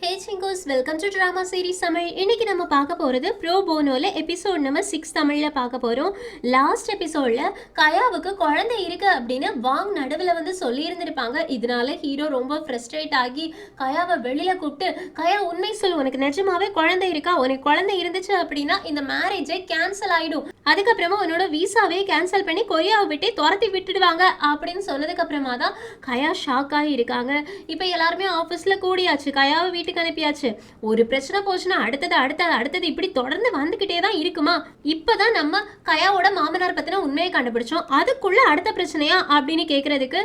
ஹே சிங்கோஸ், welcome to drama series Tamil. இன்னைக்கு நம்ம பார்க்க போகிறது ப்ரோ போனோவில் எபிசோட் நம்பர் 6 தமிழில் பார்க்க போகிறோம். லாஸ்ட் எபிசோடில் கயாவுக்கு குழந்தை இருக்கு அப்படின்னு வாங் நடுவில் வந்து சொல்லியிருந்திருப்பாங்க. இதனால ஹீரோ ரொம்ப ஃப்ரஸ்ட்ரேட் ஆகி கயாவை வெளியில் கூப்பிட்டு, கயா உண்மை சொல்லு, உனக்கு நிஜமாவே குழந்தை இருக்கா? உனக்கு குழந்தை இருந்துச்சு அப்படின்னா இந்த மேரேஜை கேன்சல் ஆகிடும். அதுக்கப்புறமா உன்னோட விசாவே கேன்சல் பண்ணி கொரியாவை விட்டு துரத்தி விட்டுடுவாங்க அப்படின்னு சொன்னதுக்கு அப்புறமா தான் கயா ஷாக் ஆகி இருக்காங்க. இப்போ எல்லாருமே ஆஃபீஸில் கூடியாச்சு, கயாவை வீட்டுக்கு அனுப்பியாச்சு. ஒரு பிரச்சனை போச்சுன்னா அடுத்தது இப்படி தொடர்ந்து வந்துகிட்டே தான் இருக்குமா? இப்பதான் நம்ம கயாவோட மாமனார் பத்தின உண்மையை கண்டுபிடிச்சோம், அதுக்குள்ள அடுத்த பிரச்சனையா அப்படின்னு கேக்குறதுக்கு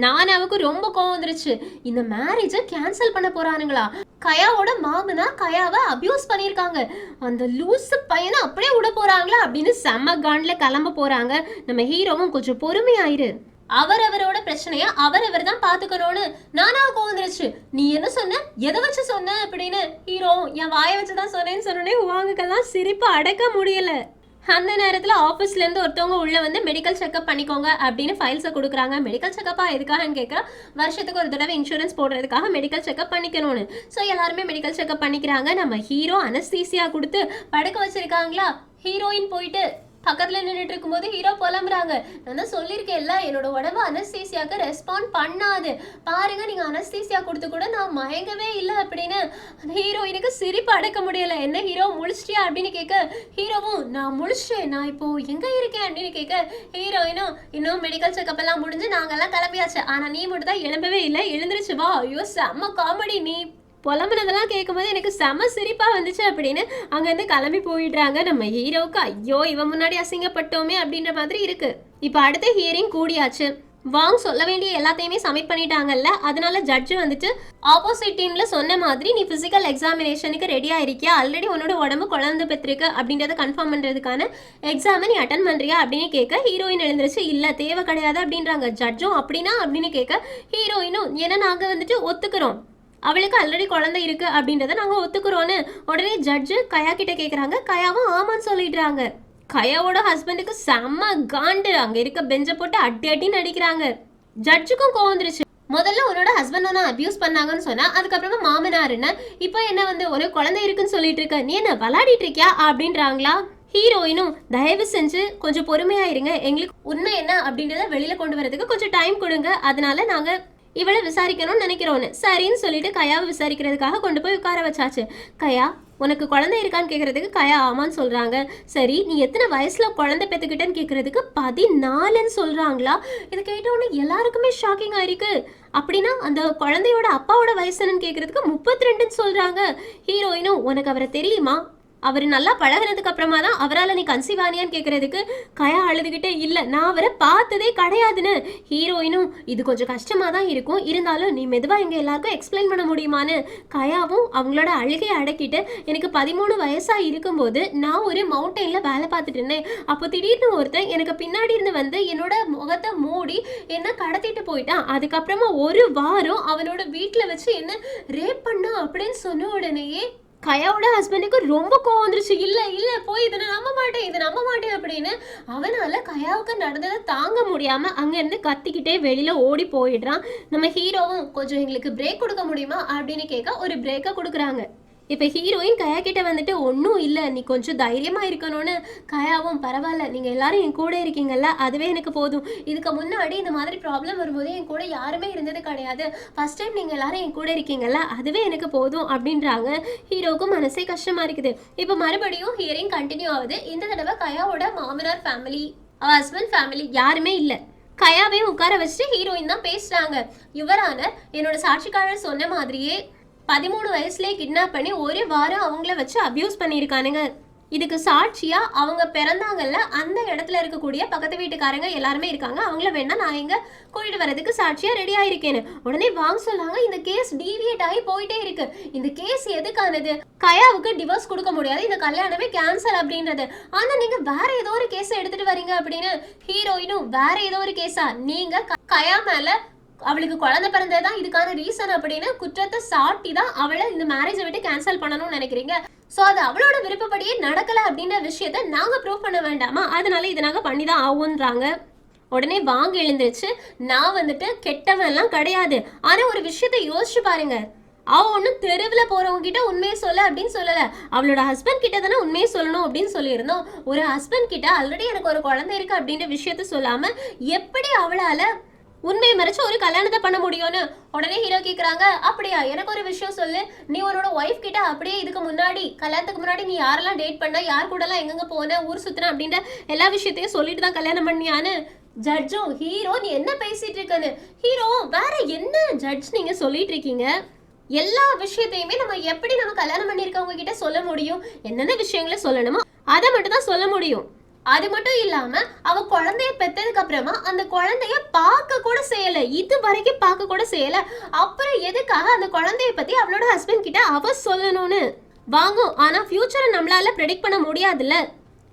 நானாவுக்கு ரொம்ப கோவம் வந்துருச்சு. இந்த மேரேஜை கேன்சல் பண்ண போறானுங்களா? கயாவோட மாமனா கயாவை அபியூஸ் பண்ணியிருக்காங்க, அந்த லூசு பையனை அப்படியே விட போறாங்களா அப்படின்னு செம்ம காண்ட்ல கிளம்ப போறாங்க. நம்ம ஹீரோவும் கொஞ்சம் பொறுமையாயிரு, அவரவரோட பிரச்சனைய அவரவர் தான் பாத்துக்கணும்னு நானாவுக்கு வந்துருச்சு. நீ என்ன சொன்ன, எதை வச்சு சொன்ன அப்படின்னு ஹீரோ என் வாயை வச்சுதான் சொன்னேன்னு சொன்னோடனே வாங்குக்கெல்லாம் சிரிப்பு அடக்க முடியல. அந்த நேரத்தில் ஆஃபீஸ்லேருந்து ஒருத்தவங்க உள்ளே வந்து மெடிக்கல் செக்அப் பண்ணிக்கோங்க அப்படின்னு ஃபைல்ஸை கொடுக்குறாங்க. மெடிக்கல் செக்கப்பா எதுக்காகன்னு கேட்குறா, வருஷத்துக்கு ஒரு தடவை இன்சூரன்ஸ் போடுறதுக்காக மெடிக்கல் செக்அப் பண்ணிக்கணும்னு. ஸோ எல்லாருமே மெடிக்கல் செக்அப் பண்ணிக்கிறாங்க. நம்ம ஹீரோ அனஸ்தீசியா கொடுத்து படுக்க வச்சிருக்காங்களா. ஹீரோயின் போயிட்டு பக்கத்தில் நின்றுட்டு இருக்கும்போது ஹீரோ புலம்புறாங்க, நான் தான் சொல்லியிருக்கேன்ல என்னோட உடம்பு அனஸ்தீசியாவுக்கு ரெஸ்பாண்ட் பண்ணாது, பாருங்க நீங்கள் அனஸ்தீசியா கொடுத்து கூட நான் மயங்கவே இல்லை அப்படின்னு. அந்த ஹீரோயினுக்கு சிரிப்பு அடக்க முடியலை. என்ன ஹீரோ முழிச்சிட்டியா அப்படின்னு கேட்க, ஹீரோவும் நான் முழிச்சிட்டேன், நான் இப்போ எங்கே இருக்கேன் அப்படின்னு கேட்க, ஹீரோயினும் இன்னும் மெடிக்கல் செக்அப் எல்லாம் முடிஞ்சு நாங்கெல்லாம் கிளம்பியாச்சு, ஆனால் நீ மட்டும் தான் எழும்பவே இல்லை, எழுந்துருச்சு வா. ஐயோ செம்ம காமெடி, நீ புலம்புனதெல்லாம் கேட்கும்போது எனக்கு செம சிரிப்பா வந்துச்சு அப்படின்னு அங்கேருந்து கிளம்பி போயிடுறாங்க. நம்ம ஹீரோவுக்கு ஐயோ இவன் முன்னாடி அசிங்கப்பட்டோமே அப்படின்ற மாதிரி இருக்கு. இப்போ அடுத்த ஹியரிங் கூடியாச்சு. வாங் சொல்ல வேண்டிய எல்லாத்தையுமே சப்மிட் பண்ணிட்டாங்கல்ல, அதனால ஜட்ஜு வந்துட்டு ஆப்போசிட் டீம்ல சொன்ன மாதிரி நீ பிசிக்கல் எக்ஸாமினேஷனுக்கு ரெடியா இருக்கியா, ஆல்ரெடி உன்னோட உடம்பு குழந்தை பெற்றிருக்கு அப்படின்றத கன்ஃபார்ம் பண்றதுக்கான எக்ஸாமை நீ அட்டன் பண்றியா அப்படின்னு கேட்க, ஹீரோயின் எழுந்துருச்சு இல்ல தேவை கிடையாது அப்படின்றாங்க. ஜட்ஜும் அப்படின்னா அப்படின்னு கேட்க, ஹீரோயினும் ஏன்னா நாங்க வந்துட்டு ஒத்துக்கிறோம், அவளுக்கு ஆல்ரெடி குழந்தை இருக்கு அப்படின்றத நாங்கள் ஒத்துக்கிறோன்னு உடனே ஜட்ஜு கயா கிட்ட கேட்குறாங்க. கயாவும் ஆமான்னு சொல்லிடுறாங்க. கயாவோட ஹஸ்பண்டுக்கு செம்ம காண்டு, அங்கே இருக்க பெஞ்சை போட்டு அடி அடின்னு அடிக்கிறாங்க. ஜட்ஜுக்கும் கோவம் வந்துருச்சு. முதல்ல உன்னோட ஹஸ்பண்ட் தான் அபியூஸ் பண்ணாங்கன்னு சொன்னா, அதுக்கப்புறமா மாமனாருன்னு இப்போ என்ன வந்து ஒரு குழந்தை இருக்குன்னு சொல்லிட்டு இருக்க, நீ என்ன விளையாடிட்டு இருக்கியா அப்படின்றாங்களா. ஹீரோயினும் தயவு செஞ்சு கொஞ்சம் பொறுமையா இருங்க, எங்களுக்கு உண்மை என்ன அப்படின்றத வெளியில கொண்டு வரதுக்கு கொஞ்சம் டைம் கொடுங்க, அதனால நாங்கள் இவளை விசாரிக்கணும்னு நினைக்கிறோன்னு சரின்னு சொல்லிட்டு கயாவை விசாரிக்கிறதுக்காக கொண்டு போய் உட்கார வச்சாச்சு. கயா உனக்கு குழந்தை இருக்கான்னு கேட்கறதுக்கு கயா ஆமான்னு சொல்றாங்க. சரி நீ எத்தனை வயசுல குழந்தை பெற்றுக்கிட்டேன்னு கேட்கறதுக்கு 14ன்னு சொல்றாங்களா. இதை கேட்ட உடனே எல்லாருக்குமே ஷாக்கிங் ஆயிருக்கு. அப்படின்னா அந்த குழந்தையோட அப்பாவோட வயசுன்னு கேட்கறதுக்கு 32ன்னு சொல்றாங்க. ஹீரோயினும் உனக்கு அவரை தெரியுமா, அவர் நல்லா பழகினதுக்கு அப்புறமா தான் அவரால் நீ கன்சீவ் ஆனியான்னு கேட்கறதுக்கு கயா அழுதுகிட்டே இல்லை நான் அவரை பார்த்ததே கிடையாதுன்னு. ஹீரோயினும் இது கொஞ்சம் கஷ்டமாக தான் இருக்கும், இருந்தாலும் நீ மெதுவாக எங்கள் எல்லாருக்கும் எக்ஸ்பிளைன் பண்ண முடியுமான்னு. கயாவும் அவங்களோட அழுகையை அடக்கிட்டு, எனக்கு 13 வயசாக இருக்கும்போது நான் ஒரு மவுண்டெயினில் வேலை பார்த்துட்டு இருந்தேன், அப்போ திடீர்னு ஒருத்தன் எனக்கு பின்னாடி இருந்து வந்து என்னோட முகத்தை மூடி என்ன கடத்திட்டு போயிட்டான், அதுக்கப்புறமா ஒரு வாரம் அவனோட வீட்டில் வச்சு என்ன ரேப் பண்ணா அப்படின்னு சொன்ன உடனேயே கயாவோட ஹஸ்பண்டுக்கு ரொம்ப கோவம் வந்துருச்சு. இல்லை போய் இதை நம்ப மாட்டேன் அப்படின்னு. அவனால கயாவுக்கு நடந்ததை தாங்க முடியாம அங்கேருந்து கத்திக்கிட்டே வெளியில ஓடி போயிடுறான். நம்ம ஹீரோவும் கொஞ்சம் எங்களுக்கு பிரேக் கொடுக்க முடியுமா அப்படின்னு கேட்க ஒரு பிரேக்கை கொடுக்குறாங்க. இப்போ ஹீரோயின் கயா கிட்ட வந்துட்டு ஒன்றும் இல்லை நீ கொஞ்சம் தைரியமாக இருக்கணும்னு. கயாவும் பரவாயில்ல நீங்கள் எல்லாரும் என் கூட இருக்கீங்கல்ல அதுவே எனக்கு போதும், இதுக்கு முன்னாடி இந்த மாதிரி ப்ராப்ளம் வரும்போது என் கூட யாருமே இருந்தது கிடையாது, ஃபர்ஸ்ட் டைம் நீங்கள் எல்லாரும் என் கூட இருக்கீங்கல்ல அதுவே எனக்கு போதும் அப்படின்றாங்க. ஹீரோவுக்கும் மனசே கஷ்டமாக இருக்குது. இப்போ மறுபடியும் ஹியரிங் கண்டினியூ ஆகுது. இந்த தடவை கயாவோட மாமனார் ஃபேமிலி ஹஸ்பண்ட் ஃபேமிலி யாருமே இல்லை. கயாவையும் உட்கார வச்சுட்டு ஹீரோயின் தான் பேசுகிறாங்க. யுவரான என்னோட சாட்சிக்காரர் சொன்ன மாதிரியே 13 வயசுலேயே கிட்னாப் பண்ணி ஒரு வாரம் அவங்கள வச்சு அபியூஸ் பண்ணியிருக்கானுங்க. இதுக்கு சாட்சியா அவங்க பிறந்தாங்கல்ல அந்த இடத்துல இருக்கக்கூடிய பக்கத்து வீட்டுக்காரங்க எல்லாருமே இருக்காங்க, அவங்கள வேணா நான் எங்க கூட்டிட்டு வரதுக்கு சாட்சியா ரெடி ஆயிருக்கேன்னு. உடனே வாங்க சொல்லாங்க, இந்த கேஸ் டீவியேட் ஆகி போயிட்டே இருக்கு, இந்த கேஸ் எதுக்கானது, கயாவுக்கு டிவோர்ஸ் கொடுக்க முடியாது, இந்த கல்யாணமே கேன்சல் அப்படின்றது, ஆனா நீங்க வேற ஏதோ ஒரு கேஸை எடுத்துட்டு வரீங்க அப்படின்னு. ஹீரோயினும் வேற ஏதோ ஒரு கேஸா, நீங்க கயா மேல அவளுக்கு குழந்தை பிறந்ததுதான் இதுக்கான ரீசன் அப்படின்னு குற்றத்தை சாட்டி தான் அவளை இந்த மேரேஜை விட்டு கேன்சல் பண்ணணும்னு நினைக்கிறீங்க. ஸோ அது அவளோட விருப்பப்படியே நடக்கல அப்படின்ற விஷயத்த நாங்க ப்ரூவ் பண்ண வேண்டாமா, அதனால இதை நாங்க பண்ணிதான் ஆகுன்றாங்க. உடனே வாங்க எழுந்துருச்சு, நான் வந்துட்டு கெட்டவன் எல்லாம் கிடையாது, ஆனா ஒரு விஷயத்த யோசிச்சு பாருங்க, அவ ஒன்றும் தெருவில் போறவங்க கிட்ட உண்மையை சொல்ல அப்படின்னு சொல்லல, அவளோட ஹஸ்பண்ட் கிட்ட தானே உண்மையை சொல்லணும் அப்படின்னு சொல்லியிருந்தோம். ஒரு ஹஸ்பண்ட் கிட்ட ஆல்ரெடி எனக்கு ஒரு குழந்தை இருக்கு அப்படின்ற விஷயத்த சொல்லாம எப்படி அவளால உண்மையை மறைச்சு ஒரு கல்யாணத்தை பண்ண முடியும்னு உடனே ஹீரோ கேட்குறாங்க. அப்படியா, எனக்கு ஒரு விஷயம் சொல்லு, நீ உன்னோட ஒய்ஃப் கிட்ட அப்படியே இதுக்கு முன்னாடி கல்யாணத்துக்கு முன்னாடி நீ யாரெல்லாம் டேட் பண்ண, யார் கூடலாம் எங்கெங்க போன, ஊர் சுத்தின அப்படின்ற எல்லா விஷயத்தையும் சொல்லிட்டு தான் கல்யாணம் பண்ணியான்னு ஜட்ஜும் ஹீரோ நீ என்ன பேசிட்டு இருக்கன்னு. ஹீரோ வேற என்ன ஜட்ஜ் நீங்க சொல்லிட்டு இருக்கீங்க, எல்லா விஷயத்தையுமே நம்ம எப்படி நம்ம கல்யாணம் பண்ணியிருக்கவங்க கிட்ட சொல்ல முடியும், என்னென்ன விஷயங்களை சொல்லணுமோ அதை மட்டும் தான் சொல்ல முடியும். அது மட்டும் இல்லாம அவ குழந்தைய பெத்ததுக்கு அப்புறமா அந்த குழந்தைய பார்க்க கூட செய்யல, இது வரைக்கும் பார்க்க கூட செய்யல, அப்புறம் எதுக்காக அந்த குழந்தைய பத்தி அவளோட ஹஸ்பண்ட் கிட்ட அவ சொல்லணும்னு வாங்கும். ஆனா ஃபியூச்சரை நம்மளால ப்ரெடிக்ட் பண்ண முடியாதுல்ல,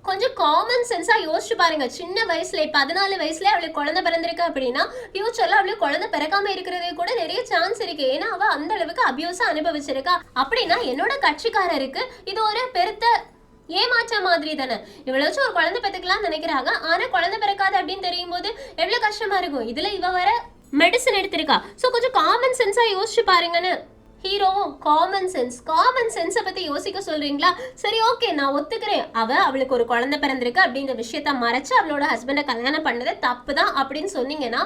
கொஞ்சம் காமன் சென்ஸா யோசிச்சு பாருங்க. சின்ன வயசுல 14 வயசுல அவளுக்கு குழந்தை பிறந்திருக்கு அப்படின்னா ஃபியூச்சர்ல அவளுக்கு குழந்தை பிறக்காம இருக்கிறதே கூட நிறைய சான்ஸ் இருக்கு. ஏன்னா அவ அந்த அளவுக்கு அபியூஸா அனுபவிச்சிருக்கா. அப்படின்னா என்னோட கட்சிக்காரருக்கு இது ஒரு பெருத்த ஏமாற்ற மாதிரி தானே. இவ்வளவு வச்சு ஒரு குழந்தை பெற்றுக்கலாம் நினைக்கிறாங்க, ஆனா குழந்தை பிறக்காது அப்படின்னு தெரியும் போது எவ்வளவு கஷ்டமா இருக்கும். இதுல இவ வர மெடிசன் எடுத்திருக்கா. ஸோ கொஞ்சம் காமன் சென்ஸா யோசிச்சு பாருங்கன்னு ஹீரோவும் காமன் சென்ஸை பத்தி யோசிக்க சொல்றீங்களா, சரி ஓகே நான் ஒத்துக்கிறேன், அவளுக்கு ஒரு குழந்தை பிறந்திருக்கு அப்படின்ற விஷயத்த மறைச்சு அவளோட ஹஸ்பண்டை கல்யாணம் பண்ணது தப்பு தான் அப்படின்னு சொன்னீங்கன்னா,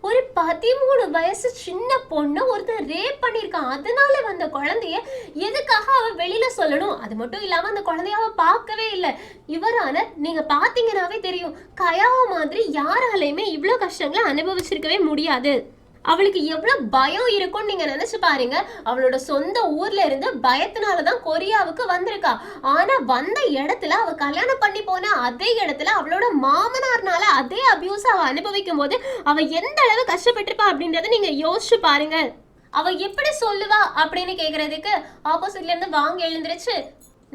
ஒரு 13 வயசு சின்ன பொண்ணு ஒருத்தர் ரேப் பண்ணியிருக்கான், அதனால வந்த குழந்தைய எதுக்காக அவ வெளியில சொல்லணும். அது மட்டும் இல்லாம அந்த குழந்தைய அவ பார்க்கவே இல்லை. இவரான நீங்க பாத்தீங்கன்னாவே தெரியும், கயாவ மாதிரி யாராலையுமே இவ்வளவு கஷ்டங்களை அனுபவிச்சிருக்கவே முடியாது. அவளுக்கு எவ்வளவு பயம் இருக்கும்னு நீங்க நினைச்சு பாருங்க. அவளோட சொந்த ஊர்ல இருந்து பயத்தினாலதான் கொரியாவுக்கு வந்திருக்கா. ஆனா வந்த இடத்துல அவ கல்யாணம் பண்ணி போன அதே இடத்துல அவளோட மாமனார்னால அதே அபியூஸ் அவ அனுபவிக்கும் போது அவ எந்த அளவு கஷ்டப்பட்டிருப்பா அப்படின்றத நீங்க யோசிச்சு பாருங்க. அவ எப்படி சொல்லுவா அப்படின்னு கேக்குறதுக்கு ஆப்போசிட்ல இருந்து வாங்க எழுந்திருச்சு,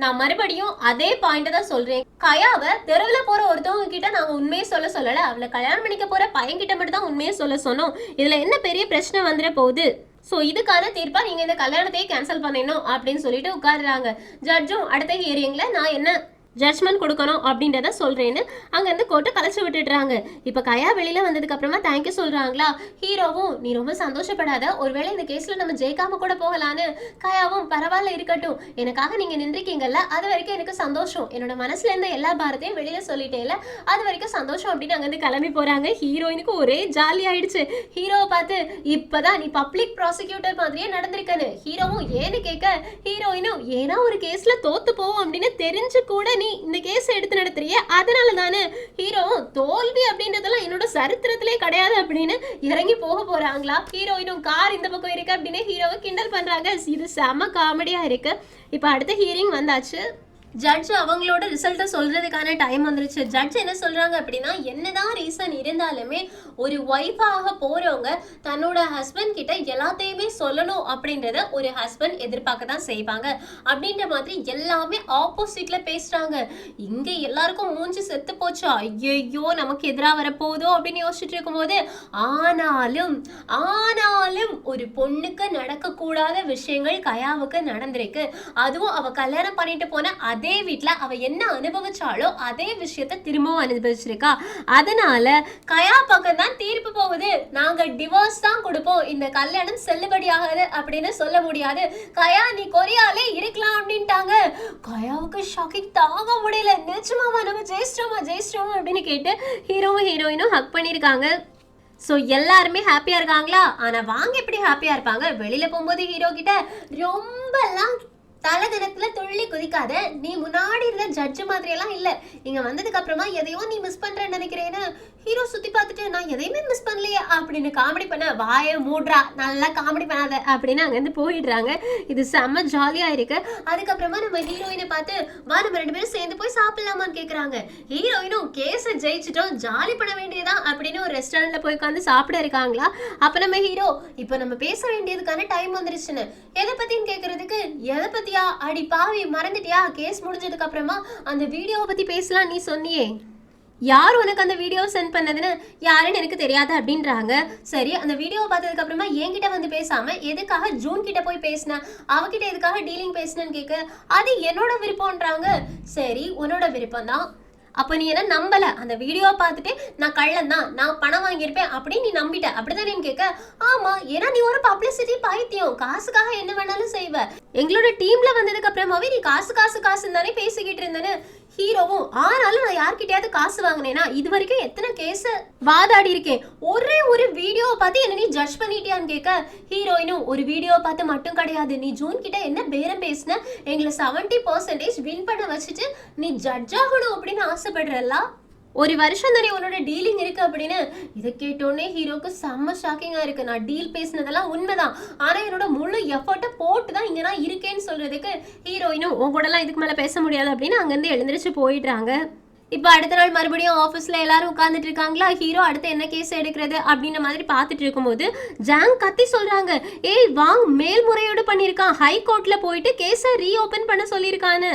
நான் மறுபடியும் அதே பாயிண்ட் தான் சொல்றேன், கயாவை தெருவில் போற ஒருத்தவங்க கிட்ட நாங்க உண்மையை சொல்லல, அவளை கல்யாணம் பண்ணிக்க போற பையன் கிட்ட மட்டும் தான் உண்மையை சொல்ல சொன்னோம். இதுல என்ன பெரிய பிரச்சனை வந்துட போகுது, ஸோ இதுக்கான தீர்ப்பா நீங்க இந்த கல்யாணத்தையே கேன்சல் பண்ணிடணும் அப்படின்னு சொல்லிட்டு உட்காருறாங்க. ஜட்ஜும் அடுத்த ஹியரிங்ல நான் என்ன ஜட்ஜ்மெண்ட் கொடுக்கணும் அப்படின்றத சொல்றேன்னு அங்கேருந்து கோர்ட்டை கலைச்சு விட்டுடுறாங்க. இப்போ கயா வெளியில வந்ததுக்கு அப்புறமா தேங்க்யூ சொல்றாங்களா. ஹீரோவும் நீ ரொம்ப சந்தோஷப்படாத, ஒருவேளை இந்த கேஸ்ல நம்ம ஜெயிக்காம கூட போகலான்னு. கயாவும் பரவாயில்ல இருக்கட்டும், எனக்காக நீங்க நின்றுக்கீங்கல்ல, அது வரைக்கும் எனக்கு சந்தோஷம், என்னோட மனசுல இருந்த எல்லா பாரத்தையும் வெளியில சொல்லிட்டேல, அது வரைக்கும் சந்தோஷம் அப்படின்னு அங்கேருந்து கிளம்பி போறாங்க. ஹீரோயினுக்கு ஒரே ஜாலி ஆயிடுச்சு. ஹீரோவை பார்த்து இப்பதான் நீ பப்ளிக் ப்ராசிக்யூட்டர் மாதிரியே நடந்திருக்கன்னு. ஹீரோவும் ஏன்னு கேட்க ஹீரோயினும் ஏன்னா ஒரு கேஸ்ல தோத்து போவோம் அப்படின்னு தெரிஞ்சு கூட நீ இந்த கேஸ் எடுத்து நடத்துறிய, அதனால தானே. ஹீரோ தோல்வி அப்படின்றதெல்லாம் என்னோட சரித்திரத்திலே கிடையாது அப்படின்னு இறங்கி போக போறாங்களா. ஹீரோயினும் கார் இந்த பக்கம் இருக்கு அப்படின்னு ஹீரோவை கிண்டல் பண்றாங்க. இது செம காமெடியா இருக்கு. இப்ப அடுத்த ஹியரிங் வந்தாச்சு. ஜட்ஜ் அவங்களோட ரிசல்ட்டை சொல்றதுக்கான டைம் வந்துருச்சு. ஜட்ஜ் என்ன சொல்றாங்க அப்படின்னா, என்னதான் ரீசன் இருந்தாலுமே ஒரு ஒய்ஃபாக போறவங்க தன்னோட ஹஸ்பண்ட் கிட்ட எல்லாத்தையுமே சொல்லணும் அப்படின்றத ஒரு ஹஸ்பண்ட் எதிர்பார்க்க தான் செய்வாங்க அப்படின்ற மாதிரி எல்லாமே ஆப்போசிட்ல பேசுறாங்க. இங்க எல்லாருக்கும் மூஞ்சி செத்து போச்சு, ஐயோ நமக்கு எதிராக வரப்போதோ அப்படின்னு யோசிச்சுட்டு இருக்கும் போது, ஆனாலும் ஒரு பொண்ணுக்கு நடக்கக்கூடாத விஷயங்கள் கயாவுக்கு நடந்திருக்கு. அதுவும் அவ கல்யாணம் பண்ணிட்டு போன அதே வீட்டுல அவ என்ன அனுபவிச்சாலோ அதே விஷயத்த திரும்பவும் அனுபவிச்சிருக்கா. அதனால கயா பக்கம் தான் தீர்ப்பு போகுது, நாங்க டிவோர்ஸ் தான் கொடுப்போம், இந்த கல்யாணம் செல்லுபடியாகாது அப்படின்னு சொல்ல முடியாது, கயா நீ கொரியாலே இருக்கலாம் அப்படின்ட்டாங்க. கயாவுக்கு ஷாக்கிங் தாங்க முடியல, நிச்சயமாவா நம்ம ஜெயிச்சிட்டோமா அப்படின்னு கேட்டு ஹீரோவும் ஹீரோயினும் ஹக் பண்ணிருக்காங்க. ஸோ எல்லாருமே ஹாப்பியா இருக்காங்களா. ஆனா வாங்க எப்படி ஹாப்பியா இருப்பாங்க, வெளியில போகும்போது ஹீரோ கிட்ட ரொம்பலாம் தலகணத்துல துள்ளி குதிக்காத, நீ முன்னாடி இருந்த ஜட்ஜு மாதிரி எல்லாம் இல்ல, இங்க வந்ததுக்கு அப்புறமா எதையோ நீ மிஸ் பண்றேன்னு நினைக்கிறேன்னு ஹீரோ சுத்தி பார்த்துட்டு நான் எதையுமே மிஸ் பண்ணலையே அப்படின்னு காமெடி பண்ண, வாயை மூடுறா நல்லா காமெடி பண்ணாத அப்படின்னு அங்கேருந்து போயிடுறாங்க. இது செம்ம ஜாலியா இருக்கு. அதுக்கப்புறமா நம்ம ஹீரோயினை பார்த்து வா நம்ம 2 பேரும் சேர்ந்து போய் சாப்பிடலாமான்னு கேட்குறாங்க. ஹீரோயினும் கேஸை ஜெயிச்சிட்டோம் ஜாலி பண்ண வேண்டியதான் அப்படின்னு ஒரு ரெஸ்டாரண்ட்ல போய் உட்காந்து சாப்பிட இருக்காங்களா. அப்ப நம்ம ஹீரோ இப்போ நம்ம பேச வேண்டியதுக்கான டைம் வந்துருச்சுன்னு, எதை பத்தின்னு கேட்கறதுக்கு, எதை பத்தியா அடி பாவி மறந்துட்டியா, கேஸ் முடிஞ்சதுக்கு அப்புறமா அந்த வீடியோவை பத்தி பேசலாம் நீ சொன்னியே, யார் உனக்கு அந்த வீடியோ சென்ட் பண்ணதுன்னு யாருன்னு எனக்கு தெரியாது அப்படின்றாங்க. சரி அந்த வீடியோவை பார்த்ததுக்கு அப்புறமா என்கிட்ட வந்து பேசாம எதுக்காக ஜூன் கிட்ட போய் பேசினேன், அவகிட்ட எதுக்காக டீலிங் பேசினேன்னு கேட்க, அது என்னோட விருப்பம்ன்றாங்க. சரி உன்னோட விருப்பம் தான், அப்ப நீ என்ன நம்பல, அந்த வீடியோ பார்த்துட்டு நான் கள்ளன் தான், நான் பணம் வாங்கியிருப்பேன் அப்படின்னு நீ நம்பிட்ட, அப்படிதான் நீ கேட்க. ஆமா, ஏன்னா நீ ஒரு பப்ளிசிட்டி பைத்தியம், காசுக்காக என்ன வேணாலும் செய்வ. எங்களோட டீம்ல வந்ததுக்கு அப்புறமாவே நீ காசு காசு காசுன்னு தானே பேசிக்கிட்டு இருந்தேன்னு ஹீரோவும். ஆனாலும் நான் யார்கிட்டயாவது காசு வாங்கினேன்னா இது வரைக்கும் எத்தனை கேஸ் வாதாடி இருக்கேன், ஒரே ஒரு வீடியோவை பார்த்து என்ன நீ ஜட்ஜ் பண்ணிட்டியான்னு கேட்க ஹீரோயினும், ஒரு வீடியோவை பார்த்து மட்டும் கிடையாது, நீ ஜூன் கிட்ட என்ன பேரம் பேசின, எங்களை 70% வின் பண்ண வச்சுட்டு நீ ஜட்ஜ் ஆகணும் அப்படின்னு ஆசைப்படுறல்ல, ஒரு வருஷம் தானே உன்னோட டீலிங் இருக்கு அப்படின்னு. இதை கேட்டோடனே ஹீரோக்கு செம்ம ஷாக்கிங்கா இருக்கு. நான் டீல் பேசினதெல்லாம் உண்மைதான், ஆனா என்னோட முழு எஃபர்ட்டை போட்டு தான் இங்க நான் இருக்கேன்னு சொல்றதுக்கு ஹீரோயினும் உன் கூட எல்லாம் இதுக்கு மேல பேச முடியாது அப்படின்னு அங்கிருந்து எழுந்திரிச்சு போயிடுறாங்க. இப்போ அடுத்த நாள் மறுபடியும் ஆஃபீஸில் எல்லாரும் உட்காந்துட்டு இருக்காங்களா, ஹீரோ அடுத்து என்ன கேஸ் எடுக்கிறது அப்படின்ற மாதிரி பார்த்துட்டு இருக்கும்போது ஜாங் கத்தி சொல்றாங்க, ஏய் வாங் மேல்முறையீடு பண்ணியிருக்கான், ஹை கோர்ட்ல போயிட்டு கேஸை ரீஓபன் பண்ண சொல்லியிருக்கான்னு.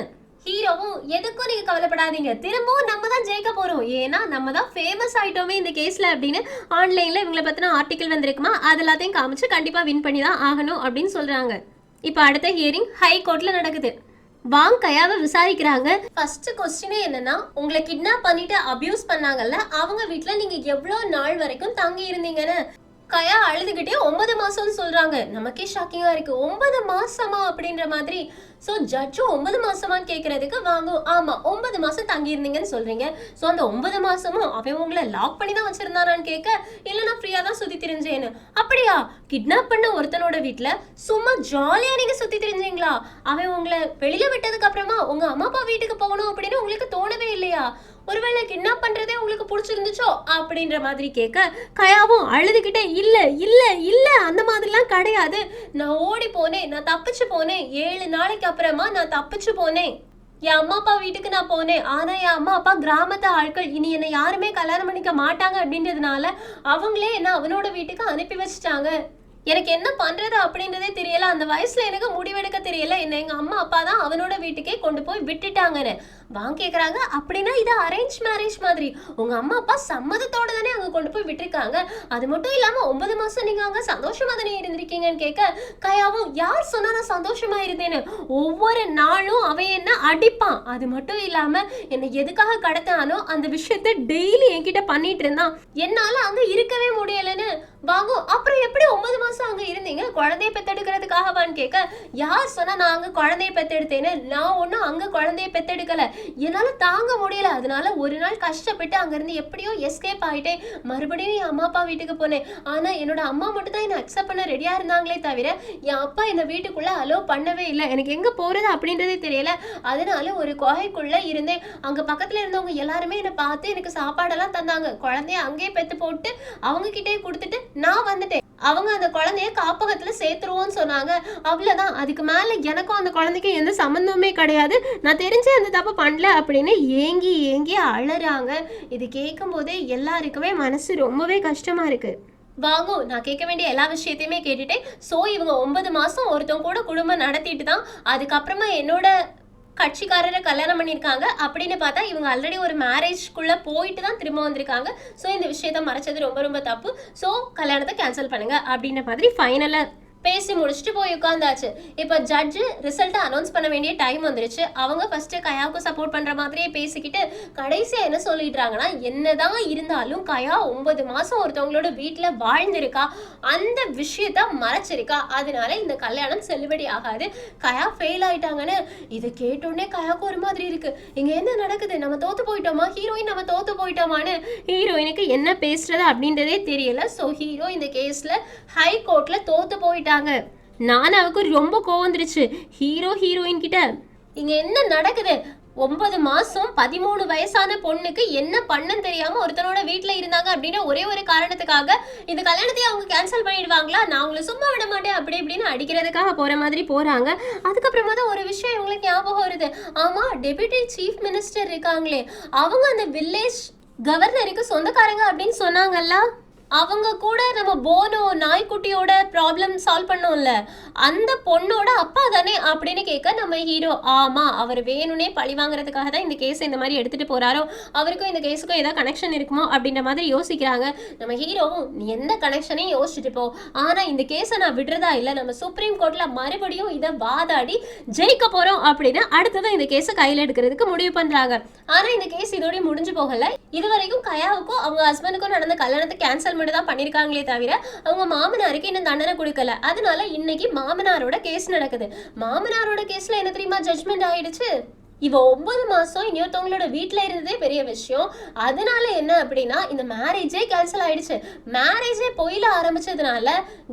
ஹீரோவும், எதுக்கும் நீங்க கவலைப்படாதீங்க, திரும்பவும் நம்ம தான் ஜெயிக்க போறோம், ஏன்னா நம்ம தான் ஃபேமஸ் ஆயிட்டோமே இந்த கேஸ்ல அப்படின்னு ஆன்லைன்ல இவங்களை பத்தின ஆர்டிக்கல் வந்திருக்குமா, அது எல்லாத்தையும் காமிச்சு கண்டிப்பா வின் பண்ணி தான் ஆகணும் அப்படின்னு சொல்றாங்க. இப்போ அடுத்த ஹியரிங் ஹை கோர்ட்ல நடக்குது. வாங் கயாவை விசாரிக்கிறாங்க. ஃபர்ஸ்ட் கொஸ்டினே என்னன்னா, உங்களை கிட்னாப் பண்ணிட்டு அபியூஸ் பண்ணாங்கல்ல, அவங்க வீட்டுல நீங்க எவ்வளவு நாள் வரைக்கும் தங்கி இருந்தீங்கன்னு. கயா அழுதுகிட்டே 9 மாசம்னு சொல்றாங்க. நமக்கே ஷாக்கிங்கா இருக்கு, 9 மாசமா அப்படின்ற மாதிரி. ஸோ ஜட்ஜும் 9 மாசமான்னு கேட்கறதுக்கு வாங்கும், ஆமா 9 மாசம் தங்கி இருந்தீங்கன்னு சொல்றீங்க, ஸோ அந்த 9 மாசமும் அவன் உங்களை லாக் பண்ணி தான் வச்சிருந்தானான்னு கேட்க, இல்லை நான் ஃப்ரீயா தான் சுத்தி திரிஞ்சேன்னு. அப்படியா, கிட்னாப் பண்ண ஒருத்தனோட வீட்டுல சும்மா ஜாலியா நீங்க சுத்தி திரிஞ்சீங்களா, அவன் உங்களை வெளியில விட்டதுக்கு அப்புறமா உங்க அம்மா அப்பா வீட்டுக்கு போகணும் அப்படின்னு உங்களுக்கு தோணவே இல்லையா, ஒருவேளை கிட்னாப் பண்றதே உங்களுக்கு பிடிச்சிருந்துச்சோ அப்படின்ற மாதிரி கேட்க கயாவும் அழுதுகிட்டே, இல்ல இல்ல இல்ல அந்த மாதிரிலாம் கிடையாது, நான் ஓடி போனேன், நான் தப்பிச்சு போனேன், 7 நாளைக்கு அப்புறமா நான் தப்பிச்சு போனேன், என் அம்மா அப்பா வீட்டுக்கு நான் போனேன், ஆனா என் அம்மா அப்பா கிராமத்து ஆட்கள், இனி என்னை யாருமே கல்யாணம் பண்ணிக்க மாட்டாங்க அப்படின்றதுனால அவங்களே என்ன அவனோட வீட்டுக்கு அனுப்பி வச்சுட்டாங்க, எனக்கு என்ன பண்றது அப்படின்றதே தெரியல, அந்த வயசுல எனக்கு முடிவெடுக்க தெரியல, என்ன எங்க அம்மா அப்பா தான் அவனோட வீட்டுக்கே கொண்டு போய் விட்டுட்டாங்கன்னு. வாங்க கேக்குறாங்க, அப்படின்னா இது அரேஞ்ச் மேரேஜ் மாதிரி, உங்க அம்மா அப்பா சம்மதத்தோட தானே அங்க கொண்டு போய் விட்டுருக்காங்க, அது மட்டும் இல்லாம 9 மாசம் நீங்க அங்க சந்தோஷமா தானே இருந்திருக்கீங்கன்னு கேட்க கயாவும், யார் சொன்னா நான் சந்தோஷமா இருந்தேன்னு, ஒவ்வொரு நாளும் அவன் என்ன அடிப்பான், அது மட்டும் இல்லாம என்னை எதுக்காக கடத்தானோ அந்த விஷயத்த டெய்லி என்கிட்ட பண்ணிட்டு இருந்தான், என்னால அங்க இருக்கவே முடியலன்னு. வாங்கும், அப்புறம் எப்படி 9 மாசம் அங்க இருந்தீங்க, குழந்தைய பெத்தெடுக்கிறதுக்காகவான்னு கேட்க, யார் சொன்னா நான் அங்க குழந்தைய பெத்தெடுத்தேன்னு, நான் ஒன்னும் அங்க குழந்தைய பெத்தெடுக்கல, என்னால தாங்க முடியல, அதனால ஒரு நாள் கஷ்டப்பட்டு அங்க இருந்து எப்படியோ எஸ்கேப் ஆயிட்டேன், மறுபடியும் என் அம்மா அப்பா வீட்டுக்கு போனேன், ஆனா என்னோட அம்மா மட்டும் தான் என்ன அக்செப்ட் பண்ண ரெடியா இருந்தாங்களே தவிர என் அப்பா இந்த வீட்டுக்குள்ள அலோவ் பண்ணவே இல்லை, எனக்கு எங்க போறது அப்படின்றதே தெரியல, அதனால ஒரு குகைக்குள்ள இருந்தேன், அங்க பக்கத்துல இருந்தவங்க எல்லாருமே என்னை பார்த்து எனக்கு சாப்பாடெல்லாம் தந்தாங்க, குழந்தைய அங்கேயே பெத்து போட்டு அவங்க கிட்டே கொடுத்துட்டு நான் வந்துட்டேன், அவங்க அந்த குழந்தைய காப்பகத்துல சேர்த்துருவோன்னு சொன்னாங்க, அவ்வளவுதான், அதுக்கு மேல எனக்கும் அந்த குழந்தைக்கும் எந்த சம்பந்தமே கிடையாது, நான் தெரிஞ்சு அந்த தப்பு பண்ணல அப்படின்னு ஏங்கி ஏங்கி அழறாங்க. இது கேட்கும் போதே எல்லாருக்குமே மனசு ரொம்பவே கஷ்டமா இருக்கு. வாங்கும், நான் கேட்க வேண்டிய எல்லா விஷயத்தையுமே கேட்டுட்டேன். ஸோ இவங்க 9 மாசம் ஒருத்தவங்க கூட குடும்பம் நடத்திட்டு தான் அதுக்கப்புறமா என்னோட கட்சிக்காரரை கல்யாணம் பண்ணியிருக்காங்க அப்படின்னு பார்த்தா இவங்க ஆல்ரெடி ஒரு மேரேஜ்குள்ளே போயிட்டு தான் திரும்ப வந்திருக்காங்க. ஸோ இந்த விஷயத்த மறைச்சது ரொம்ப ரொம்ப தப்பு, ஸோ கல்யாணத்தை கேன்சல் பண்ணுங்க அப்படின்ற மாதிரி ஃபைனலாக பேசி முடிச்சுட்டு போய் உட்காந்தாச்சு. இப்போ ஜட்ஜு ரிசல்ட்டை அனௌன்ஸ் பண்ண வேண்டிய டைம் வந்துருச்சு. அவங்க ஃபர்ஸ்ட் கயாவுக்கு சப்போர்ட் பண்ற மாதிரியே பேசிக்கிட்டு கடைசியா என்ன சொல்லிடுறாங்கன்னா, என்னதான் இருந்தாலும் கயா 9 மாசம் ஒருத்தவங்களோட வீட்டுல வாழ்ந்திருக்கா, அந்த விஷயத்த மறைச்சிருக்கா, அதனால இந்த கல்யாணம் செல்லுபடி ஆகாது, கயா ஃபெயில் ஆயிட்டாங்கன்னு. இதை கேட்டோடனே கயாவுக்கு ஒரு மாதிரி இருக்கு, இங்க என்ன நடக்குது, நம்ம தோத்து போயிட்டோமா, ஹீரோயின் நம்ம தோத்து போயிட்டோமான்னு ஹீரோயினுக்கு என்ன பேசுறது அப்படின்றதே தெரியல. ஸோ ஹீரோ இந்த கேஸ்ல ஹை கோர்ட்ல தோத்து போயிட்டாங்க. நானாவுக்கு ரொம்ப கோவம் வந்துருச்சு. ஹீரோ ஹீரோயின் கிட்ட இங்க என்ன நடக்குது, 9 மாசம் 13 வயசான பொண்ணுக்கு என்ன பண்ணன்னு தெரியாம ஒருத்தனோட வீட்டுல இருந்தாங்க அப்படின்னா ஒரே ஒரு காரணத்துக்காக இந்த கல்யாணத்தையே அவங்க கேன்சல் பண்ணிடுவாங்களா, நான் அவங்கள சும்மா விட மாட்டேன் அப்படி இப்படின்னு அடிக்கிறதுக்காக போற மாதிரி போறாங்க. அதுக்கப்புறமா தான் ஒரு விஷயம் இவங்களுக்கு ஞாபகம் வருது, ஆமா டெபுட்டி சீஃப் மினிஸ்டர் இருக்காங்களே அவங்க அந்த வில்லேஜ் கவர்னருக்கு சொந்தக்காரங்க அப்படின்னு சொன்னாங்கல்ல. அவங்க கூட நம்ம போனோ நாய்க்குட்டியோட ப்ராப்ளம் சால்வ் பண்ணோம்ல, அந்த பொண்ணோட அப்பா தானே அப்படின்னு கேட்க நம்ம ஹீரோ ஆமா அவர் வேணும்னே பழி வாங்குறதுக்காக தான் இந்த கேஸ் இந்த மாதிரி எடுத்துட்டு போறாரோ, அவருக்கும் இந்த கேஸுக்கும் ஏதாவது கனெக்ஷன் இருக்குமோ அப்படின்ற மாதிரி யோசிக்கிறாங்க. நம்ம ஹீரோவும் நீ எந்த கனெக்ஷனையும் யோசிச்சுட்டு போ, ஆனா இந்த கேஸை நான் விடுறதா இல்லை, நம்ம சுப்ரீம் கோர்ட்ல மறுபடியும் இதை வாதாடி ஜெயிக்க போறோம் அப்படின்னு அடுத்ததான் இந்த கேஸை கையில் எடுக்கிறதுக்கு முடிவு பண்றாங்க. ஆனா இந்த கேஸ் இதோட முடிஞ்சு போகல. இதுவரைக்கும் கயாவுக்கும் அவங்க ஹஸ்பண்டுக்கும் நடந்த கல்யாணத்தை கேன்சல் மட்டும் தான் பண்ணிருக்காங்களே தவிர அவங்க மாமனாருக்கு இன்னும் தண்டனை கொடுக்கல. அதனால இன்னைக்கு மாமனாரோட கேஸ் நடக்குது. மாமனாரோட கேஸ்ல என்ன தெரியுமா ஜட்ஜ்மெண்ட் ஆயிடுச்சு, இவ 9 மாசம் இன்னொருத்தவங்களோட வீட்டுல இருந்ததே பெரிய விஷயம். அதனால என்ன அப்படின்னா இந்த மேரேஜே கேன்சல் ஆயிடுச்சு. மேரேஜே பொயில ஆரம்பிச்சதுனால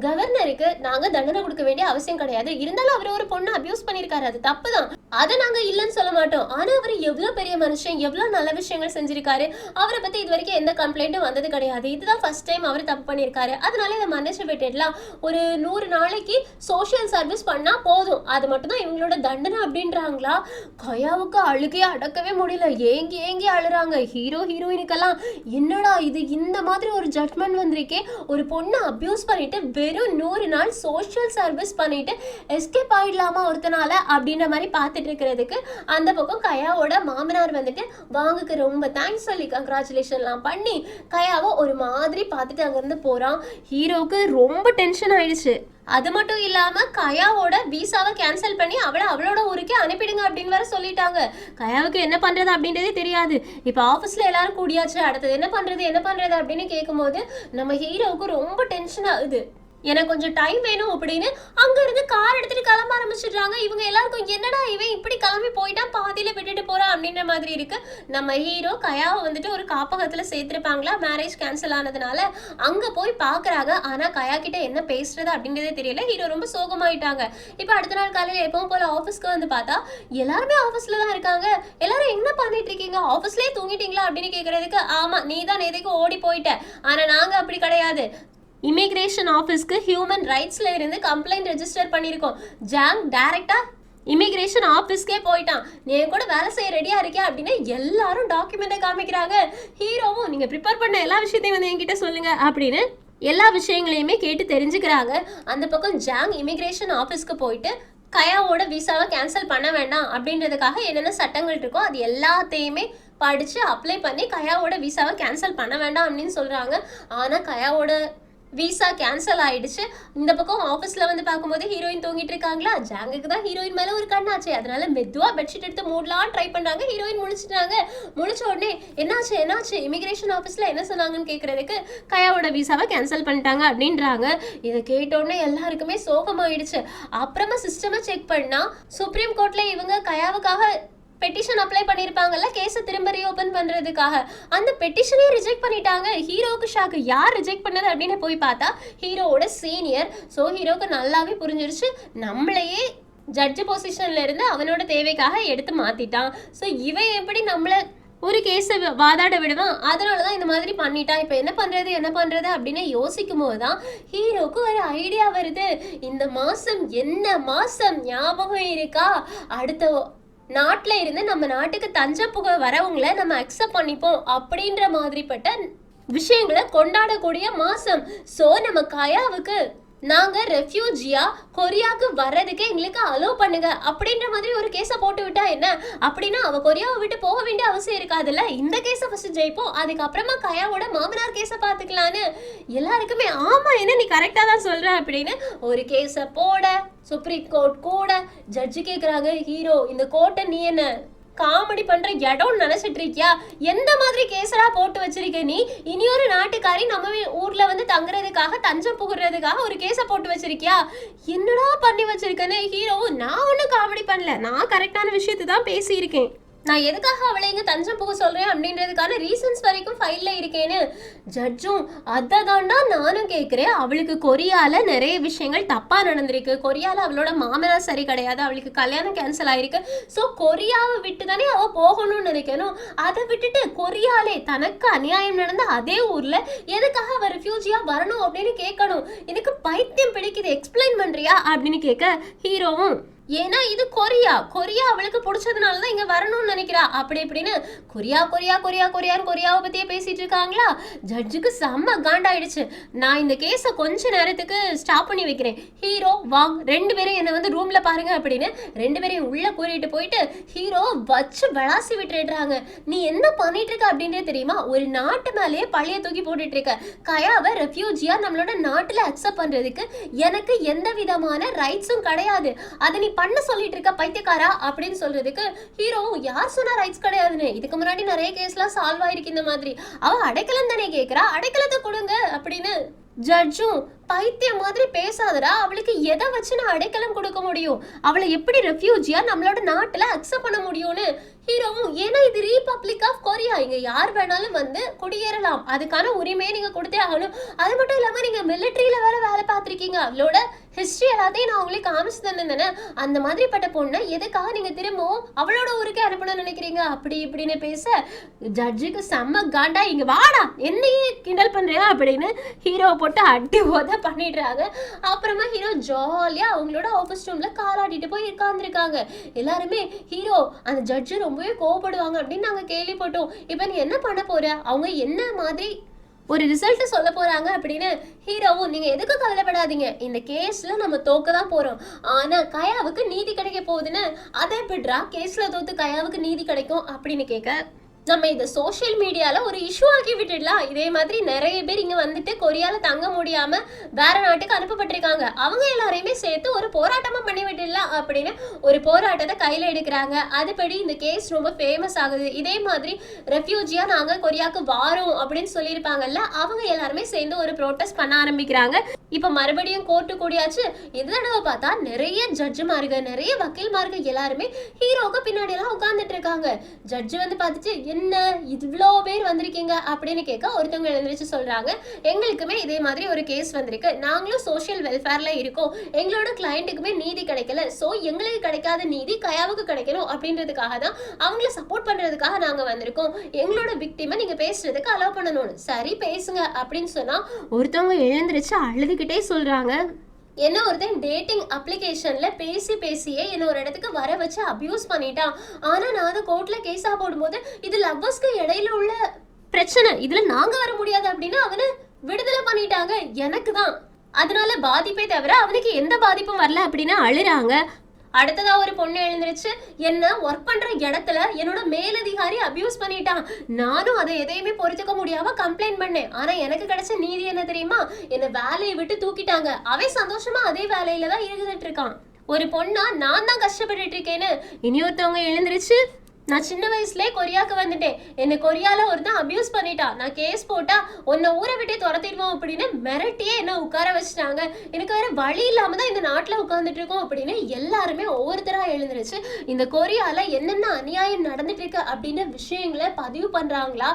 கவர்னருக்கு நாங்க தண்டனை கொடுக்க வேண்டிய அவசியம் கிடையாது. இருந்தாலும் அவர் ஒரு பொண்ணை அபியூஸ் பண்ணிருக்காரு, அது தப்புதான், அதை நாங்க இல்லைன்னு சொல்ல மாட்டோம். ஆனா அவர் எவ்வளவு பெரிய மனுஷன், எவ்வளவு நல்ல விஷயங்கள் செஞ்சிருக்காரு, அவரை பத்தி இது வரைக்கும் எந்த கம்ப்ளைண்ட்டும் வந்தது கிடையாது. இதுதான் ஃபர்ஸ்ட் டைம் அவர் தப்பு பண்ணிருக்காரு. அதனால இதை மன்னிச்சு விட்டுடலாம். ஒரு 100 நாளைக்கு சோசியல் சர்வீஸ் பண்ணா போதும், அது மட்டும் தான் இவங்களோட தண்டனை அப்படின்றாங்களா. கயாவுக்கு அழுகையா அடக்கவே முடியல, ஏங்கி ஏங்கி அழுறாங்க. ஹீரோயினுக்கெல்லாம் என்னடா இது, இந்த மாதிரி ஒரு ஜட்மெண்ட் வந்திருக்கே, ஒரு பொண்ணை அபியூஸ் பண்ணிட்டு வெறும் 100 நாள் சோசியல் சர்வீஸ் பண்ணிட்டு எஸ்கேப் ஆயிடலாமா ஒருத்தனால அப்படின்ற மாதிரி பார்த்துட்டு இருக்கிறதுக்கு அந்த பக்கம் கயாவோட மாமனார் வந்துட்டு வாங்குக்கு ரொம்ப தேங்க்ஸ் சொல்லி கங்க்ராச்சுலேஷன்லாம் பண்ணி கயாவை ஒரு மாதிரி பார்த்துட்டு அங்கிருந்து போறான். ஹீரோவுக்கு ரொம்ப டென்ஷன் ஆயிடுச்சு. அது மட்டும் இல்லாம கயாவோட விசாவை கேன்சல் பண்ணி அவளோட ஊருக்கே அனுப்பிடுங்க அப்படின்னு வேற சொல்லிட்டாங்க. கயாவுக்கு என்ன பண்றது அப்படின்றதே தெரியாது. இப்ப ஆபீஸ்ல எல்லாரும் கூடியாச்சு, அடுத்தது என்ன பண்றது அப்படின்னு கேட்கும் போது நம்ம ஹீரோவுக்கு ரொம்ப டென்ஷன் ஆகுது. எனக்கு கொஞ்சம் டைம் வேணும் அப்படின்னு அங்க இருந்து கார் எடுத்துட்டு கிளம்ப ஆரம்பிச்சிடுறாங்க. இவங்க எல்லாருக்கும் என்னடா இவன் இப்படி கிளம்பி போயிட்டா, பாதியில விட்டுட்டு போறான் அப்படின்ற மாதிரி இருக்கு. நம்ம ஹீரோ கயாவை வந்துட்டு ஒரு காப்பகத்துல சேர்த்திருப்பாங்களா மேரேஜ் கேன்சல் ஆனதுனால, அங்க போய் பாக்குறாங்க. ஆனா கயா கிட்ட என்ன பேசுறது அப்படின்றதே தெரியல. ஹீரோ ரொம்ப சோகமாயிட்டாங்க. இப்ப அடுத்த நாள் காலையில எப்பவும் போல ஆபீஸ்க்கு வந்து பார்த்தா எல்லாருமே ஆபீஸ்ல தான் இருக்காங்க. எல்லாரும் என்ன பண்ணிட்டு இருக்கீங்க, ஆபீஸ்லயே தூங்கிட்டீங்களா அப்படின்னு கேக்குறதுக்கு ஆமா நீ தான் நேதைக்கு ஓடி போயிட்ட, ஆனா நாங்க அப்படி கிடையாது, இமிகிரேஷன் ஆஃபீஸ்க்கு ஹியூமன் ரைட்ஸ்ல இருந்து கம்ப்ளைண்ட் ரெஜிஸ்டர் பண்ணியிருக்கோம். ஜாங் டைரக்டா இமிகிரேஷன் ஆஃபீஸ்க்கே போயிட்டான், நீ கூட வேலை செய்ய ரெடியா இருக்கியா அப்படின்னு எல்லாரும் டாக்குமெண்ட்டை காமிக்கிறாங்க. ஹீரோவும் நீங்க ப்ரிப்பேர் பண்ண எல்லா விஷயத்தையும் வந்து என்கிட்ட சொல்லுங்க அப்படின்னு எல்லா விஷயங்களையுமே கேட்டு தெரிஞ்சுக்கிறாங்க. அந்த பக்கம் ஜாங் இமிகிரேஷன் ஆஃபீஸ்க்கு போயிட்டு கயாவோட விசாவை கேன்சல் பண்ண வேண்டாம் அப்படின்றதுக்காக என்னென்ன சட்டங்கள் இருக்கோ அது எல்லாத்தையுமே படிச்சு அப்ளை பண்ணி கயாவோட விசாவை கேன்சல் பண்ண வேண்டாம் அப்படின்னு சொல்றாங்க. ஆனா கயாவோட விசா கேன்சல் ஆயிடுச்சு. இந்த பக்கம் ஆஃபீஸ்ல வந்து பார்க்கும்போது ஹீரோயின் தூங்கிட்டு இருக்காங்களா. ஜாங்குக்கு தான் ஹீரோயின் மேல ஒரு கண்ணாச்சு. அதனால மெதுவா பெட்ஷீட் எடுத்து மூடலாம் ட்ரை பண்றாங்க. ஹீரோயின் முழிச்சிட்டாங்க. முழிச்ச உடனே என்னாச்சு இமிகிரேஷன் ஆஃபீஸ்ல என்ன சொன்னாங்கன்னு கேட்கறதுக்கு கயாவோட விசாவை கேன்சல் பண்ணிட்டாங்க அப்படின்றாங்க. இதை கேட்ட உடனே எல்லாருக்குமே சோகமாயிடுச்சு. அப்புறமா சிஸ்டமை செக் பண்ணா சுப்ரீம் கோர்ட்ல இவங்க கயாவுக்காக பெட்டிஷன் அப்ளை பண்ணிருப்பாங்கல்ல கேஸை திரும்ப ரீஓபன் பண்றதுக்காக, அந்த பெட்டிஷனே ரிஜெக்ட் பண்ணிட்டாங்க. ஹீரோவுக்கு ஷாக்கு, யார் ரிஜெக்ட் பண்ணது அப்படின்னு போய் பார்த்தா ஹீரோவோட சீனியர். ஸோ ஹீரோவுக்கு நல்லாவே புரிஞ்சிருச்சு நம்மளையே ஜட்ஜ் பொசிஷன்ல இருந்து அவனோட தேவைக்காக எடுத்து மாத்திட்டான். ஸோ இவன் எப்படி நம்மள ஒரு கேஸை வாதாட விடுவான், அதனாலதான் இந்த மாதிரி பண்ணிட்டான். இப்போ என்ன பண்றது அப்படின்னு யோசிக்கும் போதுதான் ஹீரோக்கு ஒரு ஐடியா வருது. இந்த மாசம் என்ன மாசம் ஞாபகம் இருக்கா, அடுத்த நாட்டில் இருந்து நம்ம நாட்டுக்கு தஞ்சம் புக வரவங்களை நம்ம அக்செப்ட் பண்ணிப்போம் அப்படின்ற மாதிரிப்பட்ட விஷயங்களை கொண்டாடக்கூடிய மாசம். ஸோ நம்ம கயாவுக்கு நாங்க ரெஃப்யூஜியா கொரியாவுக்கு வர்றதுக்கு எங்களுக்கு அலோவ் பண்ணுங்க அப்படின்ற மாதிரி ஒரு கேஸை போட்டு விட்டா என்ன, அப்படின்னா அவ கொரியாவை விட்டு போக வேண்டிய அவசியம் இருக்காதுல்ல. இந்த கேஸை ஃபர்ஸ்ட் ஜெயிப்போம், அதுக்கப்புறமா கயாவோட மாமனார் கேஸை பார்த்துக்கலான்னு எல்லாருக்குமே ஆமா என்ன நீ கரெக்டா தான் சொல்ற அப்படின்னு ஒரு கேஸை போட சுப்ரீம் கோர்ட் கூட ஜட்ஜு கேட்குறாங்க, ஹீரோ இந்த கோர்ட்டை நீ என்ன காமெடி பண்ற இடம் நினைச்சிட்டு இருக்கியா, எந்த மாதிரி கேஸடா போட்டு வச்சிருக்க நீ, இனியொரு நாட்டுக்காரி நம்ம ஊர்ல வந்து தங்குறதுக்காக தஞ்சம் புகுறதுக்காக ஒரு கேஸை போட்டு வச்சிருக்கியா, என்னடா பண்ணி வச்சிருக்கேன்னு. ஹீரோவும் நான் ஒன்றும் காமெடி பண்ணல, நான் கரெக்டான விஷயத்தை தான் பேசியிருக்கேன், நான் எதுக்காக அவளை இங்க தஞ்சம் புக சொல்றேன் அப்படின்றதுக்கான ரீசன்ஸ் வரைக்கும் ஃபைல்ல இருக்கேன்னு. ஜட்ஜும் அதை தாண்டா நானும் கேட்கிறேன், அவளுக்கு கொரியால நிறைய விஷயங்கள் தப்பா நடந்திருக்கு, கொரியால அவளோட மாமனார் சரி கிடையாது, அவளுக்கு கல்யாணம் கேன்சல் ஆயிருக்கு, ஸோ கொரியாவை விட்டு தானே அவ போகணும்னு நினைக்கணும், அதை விட்டுட்டு கொரியாலே தனக்கு அநியாயம் நடந்த அதே ஊர்ல எதுக்காக அவ ரெஃப்யூஜியா வரணும் அப்படின்னு கேட்கணும், இதுக்கு பைத்தியம் பிடிக்குது, எக்ஸ்பிளைன் பண்றியா அப்படின்னு கேட்க ஹீரோவும் ஏன்னா இது கொரியா கொரியா அவளுக்கு பிடிச்சதுனாலதான் இங்க வரணும்னு நினைக்கிறா. அப்படி இப்படின்னு கொரியா கொரியா கொரியா கொரியான்னு கொரியாவை பத்தியே பேசிட்டு இருக்காங்களா. ஜட்ஜுக்கு செம்ம காண்டாயிடுச்சு. நான் இந்த கேஸை கொஞ்ச நேரத்துக்கு ஸ்டாப் பண்ணி வைக்கிறேன், ஹீரோ வாங் ரெண்டு பேரும் என்ன வந்து ரூம்ல பாருங்க அப்படின்னு ரெண்டு பேரையும் உள்ள கூட்டிட்டு போயிட்டு ஹீரோ வச்சு விளாசி விட்டுறாங்க. நீ என்ன பண்ணிட்டு இருக்க அப்படின்றே தெரியுமா, ஒரு நாட்டு மேலேயே பழைய தூக்கி போட்டுட்டு இருக்க. கயாவை ரெஃப்யூஜியா நம்மளோட நாட்டுல அக்செப்ட் பண்றதுக்கு எனக்கு எந்த விதமான ரைட்ஸும் கிடையாது. அதை நீ பண்ண சொல்லிட்டு இருக்க பைத்தியக்காரா அப்படின்னு சொல்றதுக்கு ஹீரோ யார் சொன்னா ரைட்ஸ் கிடையாதுன்னு, இதுக்கு முன்னாடி நிறைய கேஸ்லாம் சால்வ் ஆயிருக்கு இந்த மாதிரி, அவ அடைக்கலம் தானே கேக்குறா, அடைக்கலத்தை கொடுங்க அப்படின்னு. ஜட்ஜும் பைத்தியம் மாதிரி பேசாதடா, அவளுக்கு எதை வச்சு நான் அடைக்கலம் கொடுக்க முடியும், அவளை எப்படி ரெஃப்யூஜியா நம்மளோட நாட்டுல அக்செப்ட் பண்ண முடியும்னு ஹீரோவும். ஏன்னா இது ரீபப்ளிக் ஆஃப் கொரியா, இங்க யார் வேணாலும் வந்து குடியேறலாம், அதுக்கான உரிமையை நீங்க கொடுத்தே ஆகணும். அது மட்டும் இல்லாம நீங்க மிலிட்டரியில வேற வேலை பார்த்திருக்கீங்க, அவளோட ஹிஸ்டரி எல்லாத்தையும் நான் உங்களுக்கு காமிச்சு தந்தேன், அந்த மாதிரிப்பட்ட பொண்ணை எதுக்காக நீங்க திரும்பவும் அவளோட ஊருக்கே அனுப்பணும்னு நினைக்கிறீங்க அப்படி இப்படின்னு பேச ஜட்ஜுக்கு செம்ம காண்டா, இங்க வாடா என்னையே கிண்டல் பண்றியா அப்படின்னு ஹீரோவை போட்டு அடி போத பண்ணிடுறாங்க. அப்புறமா ஹீரோ ஜாலியா அவங்களோட ஆஃபீஸ் ரூம்ல காலாட்டிட்டு போய் உட்கார்ந்துருக்காங்க. எல்லாருமே ஹீரோ அந்த ஜட்ஜு ரொம்பவே கோவப்படுவாங்க அப்படின்னு நாங்க கேள்விப்பட்டோம், இப்ப நீ என்ன பண்ண போற, அவங்க என்ன மாதிரி ஒரு ரிசல்ட் சொல்ல போறாங்க அப்படின்னு ஹீரோவும். நீங்க எதுக்கு கவலைப்படாதீங்க, இந்த கேஸ்ல நம்ம தோக்க தான் போறோம், ஆனா கயாவுக்கு நீதி கிடைக்க போகுதுன்னு. அதை எப்படிரா கேஸ்ல தோத்து கயாவுக்கு நீதி கிடைக்கும் அப்படின்னு கேட்க, நம்ம இதை சோஷியல் மீடியால ஒரு இஷ்யூ ஆக்கி விட்டுடலாம். இதே மாதிரி நிறைய பேர் இங்க வந்துட்டு கொரியால தங்க முடியாம வேற நாட்டுக்கு அனுப்பப்பட்டிருக்காங்க, அவங்க எல்லாரையுமே சேர்த்து ஒரு போராட்டமா பண்ணி விட்டுடலாம் அப்படின்னு ஒரு போராட்டத்தை கையில எடுக்கிறாங்க. அதுபடி இந்த கேஸ் ரொம்ப ஃபேமஸ் ஆகுது. இதே மாதிரி ரெஃப்யூஜியா நாங்க கொரியாவுக்கு வாரோம் அப்படின்னு சொல்லியிருப்பாங்கல்ல, அவங்க எல்லாருமே சேர்ந்து ஒரு ப்ரோட்டஸ்ட் பண்ண ஆரம்பிக்கிறாங்க. இப்ப மறுபடியும் கோர்ட்டு கூடியாச்சு. இந்த தடவை பார்த்தா நிறைய ஜட்ஜுமார்கள் நிறைய வக்கீல்மார்கள் எல்லாருமே ஹீரோக்கு பின்னாடி எல்லாம் உட்கார்ந்துட்டு இருக்காங்க. ஜட்ஜு வந்து பார்த்துட்டு என்ன இவ்வளோ பேர் வந்திருக்கீங்க அப்படின்னு கேட்க ஒருத்தவங்க எழுந்திரிச்சு சொல்றாங்க, எங்களுக்குமே இதே மாதிரி ஒரு கேஸ் வந்திருக்கு, நாங்களும் சோஷியல் வெல்ஃபேர்ல இருக்கோம், எங்களோட கிளையண்ட்டுக்குமே நீதி கிடைக்கல, ஸோ எங்களுக்கு கிடைக்காத நீதி கயாவுக்கு கிடைக்கணும் அப்படின்றதுக்காக தான் அவங்கள சப்போர்ட் பண்றதுக்காக நாங்க வந்திருக்கோம், எங்களோட விக்டிமை நீங்க பேசுறதுக்கு அலோவ் பண்ணணும்னு. சரி பேசுங்க அப்படின்னு சொன்னா ஒருத்தவங்க எழுந்திரிச்சு அழுதுகிட்டே சொல்றாங்க, என்ன ஒருத்தன் டேட்டிங் அப்ளிகேஷன்ல பேசியே என்ன ஒரு இடத்துக்கு வர வச்சு அபியூஸ் பண்ணிட்டான், ஆனா நான் அதை கோர்ட்ல கேஸா போடும்போது இது லவ்வர்ஸ்க்கு இடையில உள்ள பிரச்சனை, இதுல நாங்க வர முடியாது அப்படின்னு அவனை விடுதலை பண்ணிட்டாங்க, எனக்கு தான் அதனால பாதிப்பே தவிர அவனுக்கு எந்த பாதிப்பும் வரல அப்படின்னு அழுறாங்க. அடுத்ததா ஒரு பொண்ணு எழுந்திருச்சு, என்ன ஒர்க் பண்ற இடத்துல என்னோட மேலதிகாரி அபியூஸ் பண்ணிட்டான், நானும் அதை எதையுமே பொறுத்துக்க முடியாம கம்ப்ளைண்ட் பண்ணேன், ஆனா எனக்கு கிடைச்ச நீதி என்ன தெரியுமா, என்ன வேலையை விட்டு தூக்கிட்டாங்க, அவன் சந்தோஷமா அதே வேலையில தான் இருந்துட்டு இருக்கான், ஒரு பொண்ணா நான் தான் கஷ்டப்பட்டுட்டு இருக்கேன்னு. இனி ஒருத்தவங்க எழுந்திருச்சு, நான் சின்ன வயசுலேயே கொரியாவுக்கு வந்துட்டேன், என்னை கொரியால ஒருத்தன் அபியூஸ் பண்ணிட்டான், நான் கேஸ் போட்டா உன்னை ஊரை விட்டே துரத்திடுவோம் அப்படின்னு மிரட்டியே என்ன உட்கார வச்சுட்டாங்க, எனக்கு வேற வழி இல்லாம தான் இந்த நாட்டில் உட்கார்ந்துட்டு இருக்கோம் அப்படின்னு எல்லாருமே ஒவ்வொருத்தரா எழுந்துருச்சு இந்த கொரியால என்னென்ன அநியாயம் நடந்துட்டு இருக்கு அப்படின்னு விஷயங்களை பதிவு பண்றாங்களா.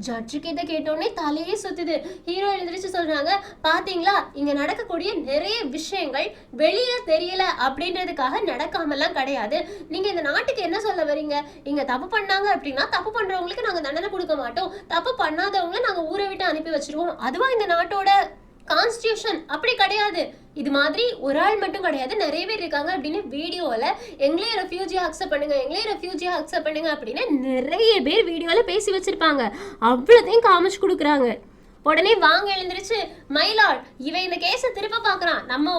ஜட்ஜு கிட்ட கேட்டோடனே தலையே சுத்துது. ஹீரோ எழுந்திரிச்சு சொல்றாங்க, பாத்தீங்களா இங்க நடக்கக்கூடிய நிறைய விஷயங்கள் வெளியில தெரியல அப்படின்றதுக்காக நடக்காமலாம் கிடையாது, நீங்க இந்த நாட்டுக்கு என்ன சொல்ல வரீங்க, இங்க தப்பு பண்ணாங்க அப்படின்னா தப்பு பண்றவங்களுக்கு நாங்க தண்டனை கொடுக்க மாட்டோம், தப்பு பண்ணாதவங்களை நாங்க ஊரை விட்டு அனுப்பி வச்சிருவோம், அதுவா இந்த நாட்டோட கான்ஸ்டியூஷன், அப்படி கிடையாது, இது மாதிரி ஒரு ஆள் மட்டும் கிடையாது நிறைய பேர் இருக்காங்க அப்படின்னு வீடியோல எங்களே ரெஃப்யூஜியா அக்செப்ட் பண்ணுங்க எங்களே ரெஃப்யூஜியா அக்செப்ட் பண்ணுங்க அப்படின்னு நிறைய பேர் வீடியோல பேசி வச்சிருப்பாங்க, அவ்வளோத்தையும் காமிச்சு கொடுக்குறாங்க. உடனே வாங்க எழுந்திருச்சு, மைலாட் இவன் இந்த கேஸை திருப்ப பாக்குறான், நம்ம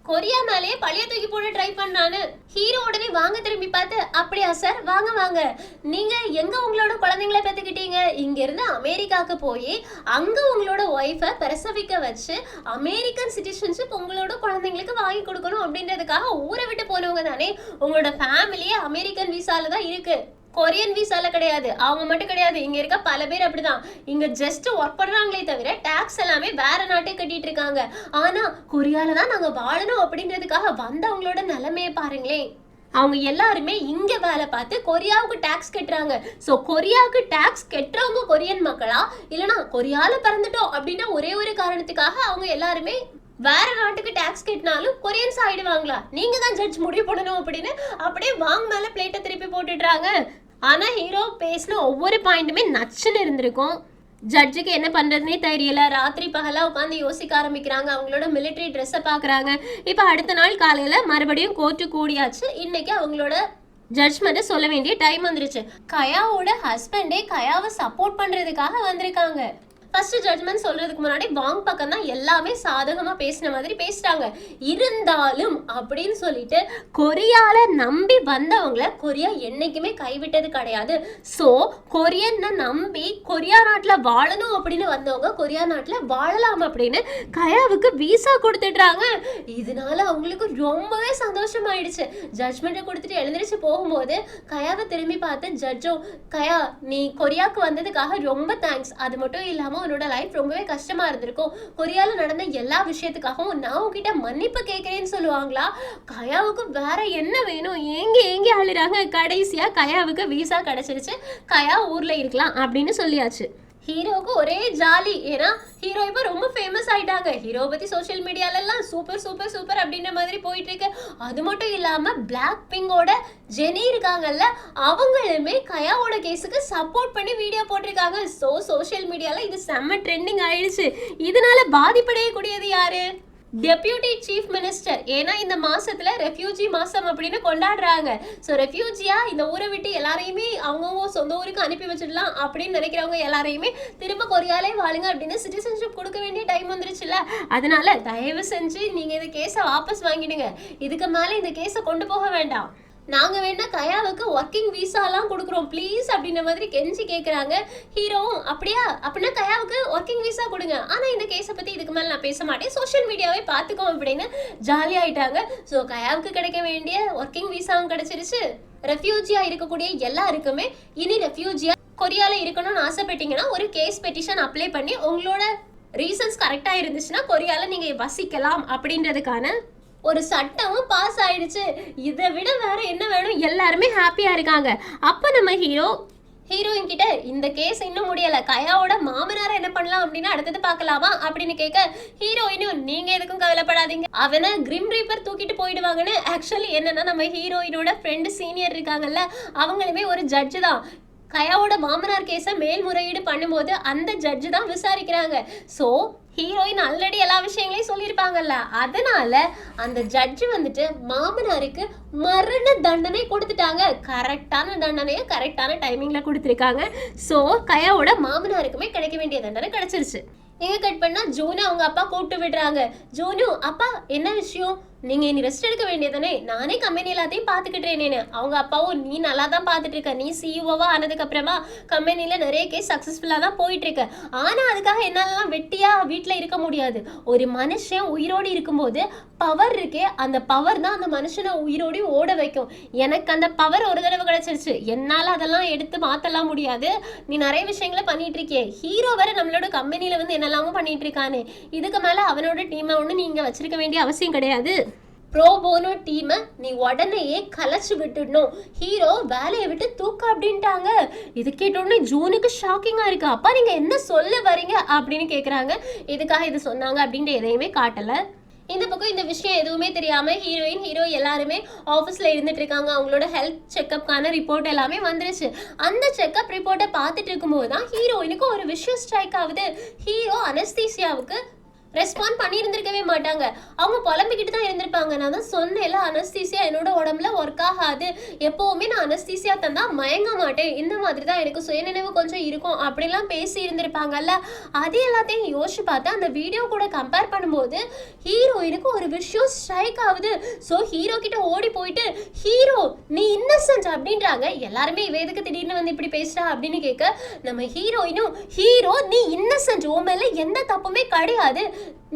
கொரியா மேலேயே பழைய தூக்கி போட ட்ரை பண்ணான்னு. ஹீரோ உடனே வாங்க திரும்பி பார்த்து, அப்படியா சார் வாங்க வாங்க, நீங்க எங்க உங்களோட குழந்தைங்களை பெற்றுக்கிட்டீங்க, இங்க இருந்து அமெரிக்காவுக்கு போய் அங்க உங்களோட ஒய்ஃபை பிரசவிக்க வச்சு அமெரிக்கன் சிட்டிசன்ஷிப் உங்களோட குழந்தைங்களுக்கு வாங்கி கொடுக்கணும் அப்படின்றதுக்காக ஊரை விட்டு போனவங்க தானே, உங்களோட ஃபேமிலியே அமெரிக்கன் விசால தான் இருக்கு, கொரியன் விசால கிடையாது, அவங்க மட்டும் கிடையாது, இங்க இருக்க பல பேர் அப்படிதான், இங்க ஜஸ்ட் ஒர்க் பண்றாங்களே தவிர டாக்ஸ் எல்லாமே வேற நாட்டே கட்டிட்டு இருக்காங்க, ஆனா கொரியால தான் நாங்க வாழணும் அப்படின்றதுக்காக வந்தவங்களோட நிலைமையை பாருங்களேன், அவங்க எல்லாருமே இங்க வேலை பார்த்து கொரியாவுக்கு டாக்ஸ் கட்டுறாங்க, சோ கொரியாவுக்கு டாக்ஸ் கட்டுறவங்க கொரியன் மக்களா இல்லனா கொரியால பிறந்துட்டோம் அப்படின்ற ஒரே ஒரு காரணத்துக்காக அவங்க எல்லாருமே வேற நாட்டுக்கு டாக்ஸ் கட்டினாலும் கொரியன்ஸ் ஆயிடுவாங்களா, நீங்க தான் ஜட்ஜ் முடிவு பண்ணணும் அப்படின்னு அப்படியே வாங்க மேல பிளேட்டை திருப்பி போட்டுடுறாங்க. ஆனா ஹீரோ பேசின ஒவ்வொரு பாயிண்ட்டுமே நச்சுன்னு இருந்திருக்கும். ஜட்ஜுக்கு என்ன பண்றதுனே தெரியல. ராத்திரி பகலா உட்காந்து யோசிக்க ஆரம்பிக்கிறாங்க. அவங்களோட மிலிட்டரி ட்ரெஸ்ஸை பாக்குறாங்க. இப்ப அடுத்த நாள் காலையில மறுபடியும் கோர்ட்டு கூடியாச்சு. இன்னைக்கு அவங்களோட ஜட்ஜ்மெண்ட்டை சொல்ல வேண்டிய டைம் வந்துருச்சு. கயாவோட ஹஸ்பண்டே கயாவை சப்போர்ட் பண்றதுக்காக வந்திருக்காங்க. ஃபர்ஸ்ட் ஜட்மெண்ட் சொல்றதுக்கு முன்னாடி வாங் பக்கம் தான் எல்லாமே சாதகமா பேசின மாதிரி பேசிட்டாங்க. இருந்தாலும் அப்படின்னு சொல்லிட்டு கொரியால நம்பி வந்தவங்களை கொரியா என்னைக்குமே கைவிட்டது கிடையாது. ஸோ கொரியனை நம்பி கொரியா நாட்டில் வாழணும் அப்படின்னு வந்தவங்க கொரியா நாட்டில் வாழலாம் அப்படின்னு கயாவுக்கு விசா கொடுத்துட்றாங்க. இதனால அவங்களுக்கு ரொம்பவே சந்தோஷமாயிடுச்சு. ஜட்மெண்ட்டை கொடுத்துட்டு எழுந்திரிச்சு போகும்போது கயாவை திரும்பி பார்த்து ஜட்ஜும், கயா நீ கொரியாவுக்கு வந்ததுக்காக ரொம்ப தேங்க்ஸ். அது மட்டும் இல்லாமல் உன்னோட லைஃப் ரொம்பவே கஷ்டமா இருந்திருக்கும். கொரியால நடந்த எல்லா விஷயத்துக்காகவும் நான் உங்ககிட்ட மன்னிப்பு கேட்கிறேன்னு சொல்லுவாங்களா? கயாவுக்கு வேற என்ன வேணும்? ஏங்கி அழுறாங்க. கடைசியா கயாவுக்கு விசா கிடைச்சிருச்சு. கயா ஊர்ல இருக்கலாம் அப்படின்னு சொல்லியாச்சு. ஹீரோவுக்கு ஒரே ஜாலி. ஏன்னா ஹீரோ இப்போ ரொம்ப ஃபேமஸ் ஆயிட்டாங்க. ஹீரோ பத்தி சோஷியல் மீடியாலெல்லாம் சூப்பர் சூப்பர் சூப்பர் அப்படின்ற மாதிரி போயிட்டு இருக்கு. அது மட்டும் இல்லாம பிளாக் பிங்கோட ஜெனி இருக்காங்கல்ல, அவங்களுமே கயாவோட கேஸுக்கு சப்போர்ட் பண்ணி வீடியோ போட்டிருக்காங்க. ஸோ சோஷியல் மீடியால இது செம்ம ட்ரெண்டிங் ஆயிடுச்சு. இதனால பாதிப்படையக்கூடியது யாரு? Deputy chief minister. ஏன்னா இந்த மாசத்துல ரெஃப்யூஜி மாசம் அப்படின்னு கொண்டாடுறாங்க. ஸோ ரெஃப்யூஜியா இந்த ஊரை விட்டு எல்லாரையுமே அவங்கவுங்க சொந்த ஊருக்கு அனுப்பி வச்சிடலாம் அப்படின்னு நினைக்கிறவங்க எல்லாரையுமே திரும்ப கொரியாலே வாழுங்க அப்படின்னு சிட்டிசன்ஷிப் கொடுக்க வேண்டிய டைம் வந்துருச்சுல்ல. அதனால தயவு செஞ்சு நீங்க இந்த கேஸை வாபஸ் வாங்கிடுங்க. இதுக்கு மேல இந்த கேஸை கொண்டு போக வேண்டாம். நாங்கள் வேணா கயாவுக்கு ஒர்க்கிங் விசாலாம் கொடுக்குறோம் ப்ளீஸ் அப்படின்ற மாதிரி கெஞ்சி கேட்குறாங்க. ஹீரோவும் அப்படியா, அப்படின்னா கயாவுக்கு ஒர்க்கிங் விசா கொடுங்க, ஆனால் இந்த கேஸை பற்றி இதுக்கு மேலே நான் பேச மாட்டேன், சோஷியல் மீடியாவே பார்த்துக்கோ அப்படின்னு ஜாலியாகிட்டாங்க. ஸோ கயாவுக்கு கிடைக்க வேண்டிய ஒர்க்கிங் விசாவும் கிடைச்சிருச்சு. ரெஃப்யூஜியாக இருக்கக்கூடிய எல்லாருக்குமே இனி ரெஃப்யூஜியாக கொரியாவில் இருக்கணும்னு ஆசைப்பட்டீங்கன்னா ஒரு கேஸ் பெட்டிஷன் அப்ளை பண்ணி உங்களோட ரீசன்ஸ் கரெக்டாக இருந்துச்சுன்னா கொரியாவில் நீங்கள் வசிக்கலாம் அப்படின்றதுக்கான ஒரு சட்டமும் பாஸ் ஆயிடுச்சு. இதை விட வேற என்ன வேணும்? எல்லாருமே ஹாப்பியா இருக்காங்க. அப்ப நம்ம ஹீரோயின் கிட்ட இந்த கேஸ் இன்னும் முடியல, கயாவோட மாமனார என்ன பண்ணலாம் அப்படின்னு அடுத்தது பார்க்கலாமா அப்படின்னு கேட்க ஹீரோயினும் நீங்க எதுக்கும் கவலைப்படாதீங்க, அவனை கிரிம் ரீப்பர் தூக்கிட்டு போயிடுவாங்கன்னு. ஆக்சுவலி என்னன்னா நம்ம ஹீரோயினோட ஃப்ரெண்டு சீனியர் இருக்காங்கல்ல, அவங்களுமே ஒரு ஜட்ஜு தான். கயாவோட மாமனார் கேஸை மேல்முறையீடு பண்ணும்போது அந்த ஜட்ஜு தான் விசாரிக்கிறாங்க. ஸோ ஹீரோயின் ஆல்ரெடி எல்லா விஷயங்களையும் சொல்லியிருப்பாங்கல்ல, அதனால அந்த ஜட்ஜு வந்துட்டு மாமனாருக்கு மரண தண்டனை கொடுத்துட்டாங்க. கரெக்டான தண்டனையை கரெக்டான டைமிங்ல கொடுத்துருக்காங்க. ஸோ கயாவோட மாமனாருக்குமே கிடைக்க வேண்டிய தண்டனை கிடைச்சிருச்சு. எங்க கட் பண்ணா ஜூனு அவங்க அப்பா கூப்பிட்டு விடுறாங்க. ஜூனு, அப்பா என்ன விஷயம்? நீங்க இனி ரெஸ்ட் எடுக்க வேண்டியதானே, நானே கம்பெனி எல்லாத்தையும் பார்த்துக்கிட்டேனேன்னு. அவங்க அப்பாவும் நீ நல்லா தான் பார்த்துட்டு இருக்க, நீ சிஇஓவா ஆனதுக்கு அப்புறமா கம்பெனில நிறைய கேஸ் சக்சஸ்ஃபுல்லா தான் போயிட்டு இருக்க. ஆனா அதுக்காக என்னாலலாம் வெட்டியா வீட்டில் இருக்க முடியாது. ஒரு மனுஷன் உயிரோடு இருக்கும்போது பவர் இருக்கே, அந்த பவர் தான் அந்த மனுஷனை உயிரோடு ஓட வைக்கும். எனக்கு அந்த பவர் ஒரு தடவை கிடைச்சிருச்சு, என்னால் அதெல்லாம் எடுத்து மாற்றலாம் முடியாது. நீ நிறைய விஷயங்களை பண்ணிட்டு இருக்கே, ஹீரோ வேற நம்மளோட கம்பெனியில் வந்து என்னெல்லாமும் பண்ணிட்டு இருக்கானே, இதுக்கு மேலே அவனோட டீமை ஒன்று நீங்கள் வச்சிருக்க வேண்டிய அவசியம் கிடையாது. ப்ரோ போனோ டீமை நீ உடனேயே கலைச்சு விட்டுடணும், ஹீரோ வேலையை விட்டு தூக்க அப்படின்ட்டாங்க. இது கேட்டோடனே ஜூனுக்கு ஷாக்கிங்காக இருக்கு. அப்பா நீங்கள் என்ன சொல்ல வரீங்க அப்படின்னு கேட்குறாங்க. இதுக்காக இது சொன்னாங்க அப்படின்ற எதையுமே காட்டலை. இந்த பக்கம் இந்த விஷயம் எதுவுமே தெரியாமல் ஹீரோ எல்லாருமே ஆஃபீஸில் இருந்துட்டு இருக்காங்க. அவங்களோட ஹெல்த் செக்அப்கான ரிப்போர்ட் எல்லாமே வந்துருச்சு. அந்த செக்அப் ரிப்போர்ட்டை பார்த்துட்டு இருக்கும்போது தான் ஹீரோயினுக்கு ஒரு விஷயம் ஸ்ட்ரைக் ஆகுது. ஹீரோ அனஸ்தீசியாவுக்கு ரெஸ்பாண்ட் பண்ணியிருந்திருக்கவே மாட்டாங்க. அவங்க புலம்பிக்கிட்டு தான் இருந்திருப்பாங்க. நான் தான் சொன்னேன்ல, அனஸ்தீசியா என்னோட உடம்புல ஒர்க் ஆகாது, எப்போவுமே நான் அனஸ்தீசியா தந்தா மயங்க மாட்டேன், இந்த மாதிரி தான் எனக்கு சுயநினைவு கொஞ்சம் இருக்கும் அப்படிலாம் பேசி இருந்திருப்பாங்கல்ல. அது எல்லாத்தையும் யோசிச்சு பார்த்து அந்த வீடியோ கூட கம்பேர் பண்ணும்போது ஹீரோயினுக்கு ஒரு விஷயம் ஸ்ட்ரைக் ஆகுது. ஸோ ஹீரோ கிட்ட ஓடி போயிட்டு ஹீரோ நீ இன்னசென்ட் அப்படின்றாங்க. எல்லாருமே இவ எதுக்கு திடீர்னு வந்து இப்படி பேசுறா அப்படின்னு கேட்க நம்ம ஹீரோயினும் ஹீரோ நீ இன்னசென்ட், உன் மேல எந்த தப்புமே கிடையாது,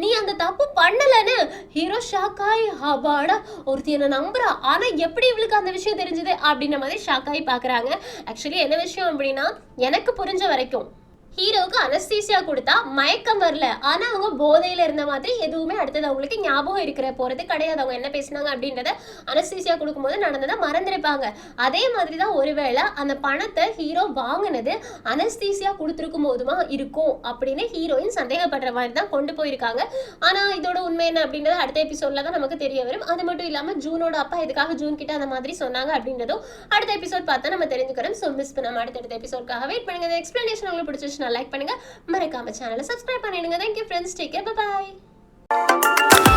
நீ அந்த தப்பு பண்ணலன்னு. ஹீரோ ஷாக் ஆகி அப்பாடா ஒருத்தி என்ன நம்புறா, ஆனா எப்படி இவளுக்கு அந்த விஷயம் தெரிஞ்சது அப்படின்ற மாதிரி ஷாக் ஆகி பாக்குறாங்க. ஆக்சுவலி என்ன விஷயம் அப்படின்னா, எனக்கு புரிஞ்ச வரைக்கும் ஹீரோவுக்கு அனஸ்தீசியா கொடுத்தா மயக்கம் வரல, ஆனா அவங்க போதையில இருந்த மாதிரி எதுவுமே அடுத்தது அவங்களுக்கு ஞாபகம் இருக்கிற போறது கிடையாது. அவங்க என்ன பேசினாங்க அப்படின்றத அனஸ்தீசியா கொடுக்கும்போது நடந்ததை மறந்துருப்பாங்க. அதே மாதிரி தான் ஒருவேளை அந்த பணத்தை ஹீரோ வாங்கினது அனஸ்தீசியா கொடுத்துருக்கும் போதுமா இருக்கும் அப்படின்னு ஹீரோயின் சந்தேகப்படுற மாதிரி தான் கொண்டு போயிருக்காங்க. ஆனா இதோட உண்மை என்ன அப்படின்றது அடுத்த எபிசோட்ல தான் நமக்கு தெரிய வரும். அது மட்டும் இல்லாம ஜூனோட அப்பா எதுக்காக ஜூன் கிட்ட அந்த மாதிரி சொன்னாங்க அப்படின்றதும் அடுத்த எபிசோட் பார்த்தா நம்ம தெரிஞ்சுக்கிறோம். ஸோ மிஸ் பண்ணாம அடுத்தடுத்த எபிசோட்காக வெயிட் பண்ணுங்க. எக்ஸ்பிளனேஷன் உங்களுக்கு பிடிச்சிருச்சு பிடிச்சினா லைக் பண்ணுங்க, மறக்காம சேனலை சப்ஸ்கிரைப் பண்ணிடுங்க. Thank you friends, take care, bye bye.